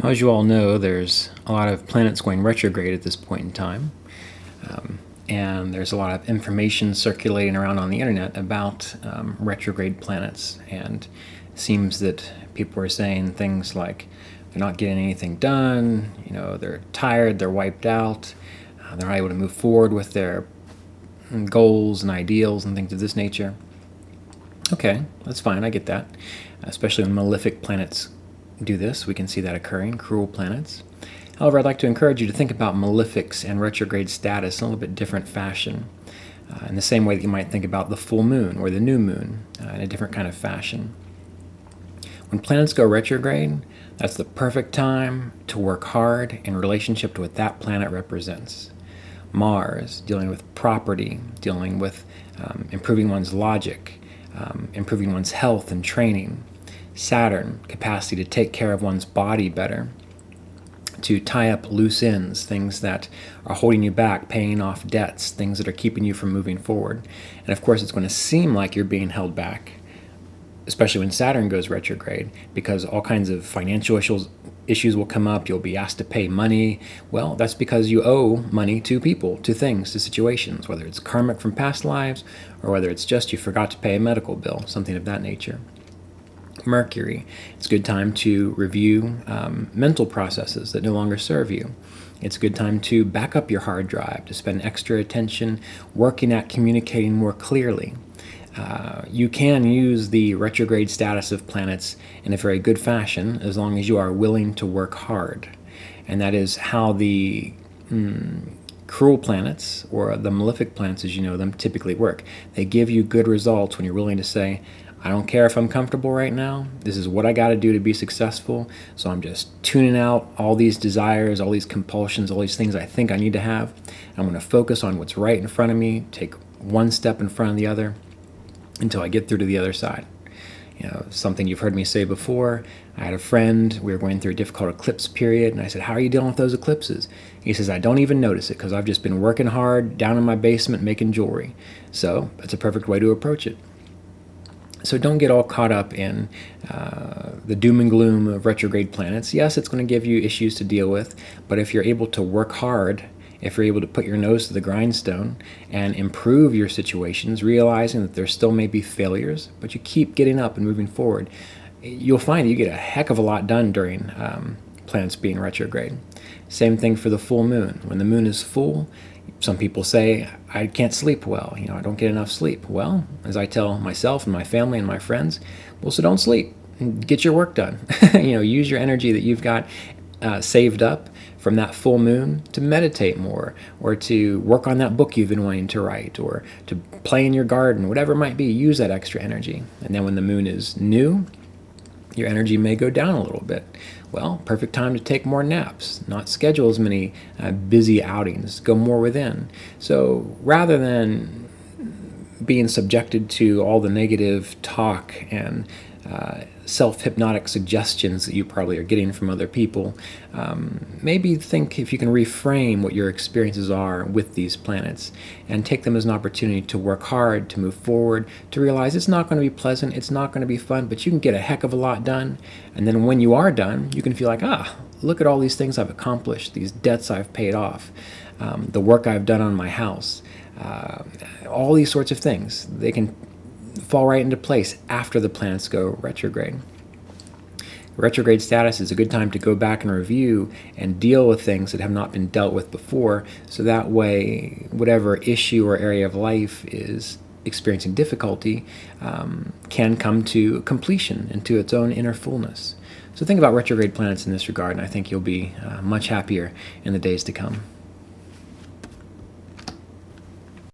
Well, as you all know, there's a lot of planets going retrograde at this point in time. And there's a lot of information circulating around on the internet about retrograde planets. And it seems that people are saying things like they're not getting anything done, they're tired, they're wiped out, they're not able to move forward with their goals and ideals and things of this nature. Okay, that's fine, I get that. Especially when malefic planets do this, we can see that occurring, cruel planets. However, I'd like to encourage you to think about malefics and retrograde status in a little bit different fashion, in the same way that you might think about the full moon or the new moon in a different kind of fashion. When planets go retrograde, that's the perfect time to work hard in relationship to what that planet represents. Mars, dealing with property, dealing with improving one's logic, improving one's health and training. Saturn, capacity to take care of one's body better, to tie up loose ends, things that are holding you back, paying off debts, things that are keeping you from moving forward. And of course, it's going to seem like you're being held back, especially when Saturn goes retrograde, because all kinds of financial issues will come up. You'll be asked to pay money. Well, that's because you owe money to people, to things, to situations, whether it's karmic from past lives or whether it's just you forgot to pay a medical bill, something of that nature. Mercury, it's a good time to review mental processes that no longer serve you. It's a good time to back up your hard drive, to spend extra attention working at communicating more clearly. You can use the retrograde status of planets in a very good fashion as long as you are willing to work hard. And that is how the cruel planets, or the malefic planets as you know them, typically work. They give you good results when you're willing to say, I don't care if I'm comfortable right now. This is what I got to do to be successful. So I'm just tuning out all these desires, all these compulsions, all these things I think I need to have. I'm going to focus on what's right in front of me, take one step in front of the other until I get through to the other side. Something you've heard me say before. I had a friend, we were going through a difficult eclipse period, and I said, how are you dealing with those eclipses? He says, I don't even notice it because I've just been working hard down in my basement making jewelry. So that's a perfect way to approach it. So don't get all caught up in the doom and gloom of retrograde planets. Yes, it's going to give you issues to deal with, but if you're able to work hard, if you're able to put your nose to the grindstone and improve your situations, realizing that there still may be failures, but you keep getting up and moving forward, you'll find that you get a heck of a lot done during planets being retrograde. Same thing for the full moon. When the moon is full, some people say, I can't sleep well, I don't get enough sleep. Well, as I tell myself and my family and my friends, well, so don't sleep. Get your work done. Use your energy that you've got saved up from that full moon to meditate more, or to work on that book you've been wanting to write, or to play in your garden, whatever it might be. Use that extra energy. And then when the moon is new, your energy may go down a little bit. Well, perfect time to take more naps, not schedule as many busy outings, go more within. So rather than being subjected to all the negative talk and self-hypnotic suggestions that you probably are getting from other people, maybe think if you can reframe what your experiences are with these planets and take them as an opportunity to work hard, to move forward, to realize it's not going to be pleasant, it's not going to be fun, but you can get a heck of a lot done. And then when you are done, you can feel like, look at all these things I've accomplished, these debts I've paid off, the work I've done on my house, all these sorts of things. They can fall right into place after the planets go retrograde. Retrograde status is a good time to go back and review and deal with things that have not been dealt with before, so that way whatever issue or area of life is experiencing difficulty can come to completion and to its own inner fullness. So think about retrograde planets in this regard, and I think you'll be much happier in the days to come.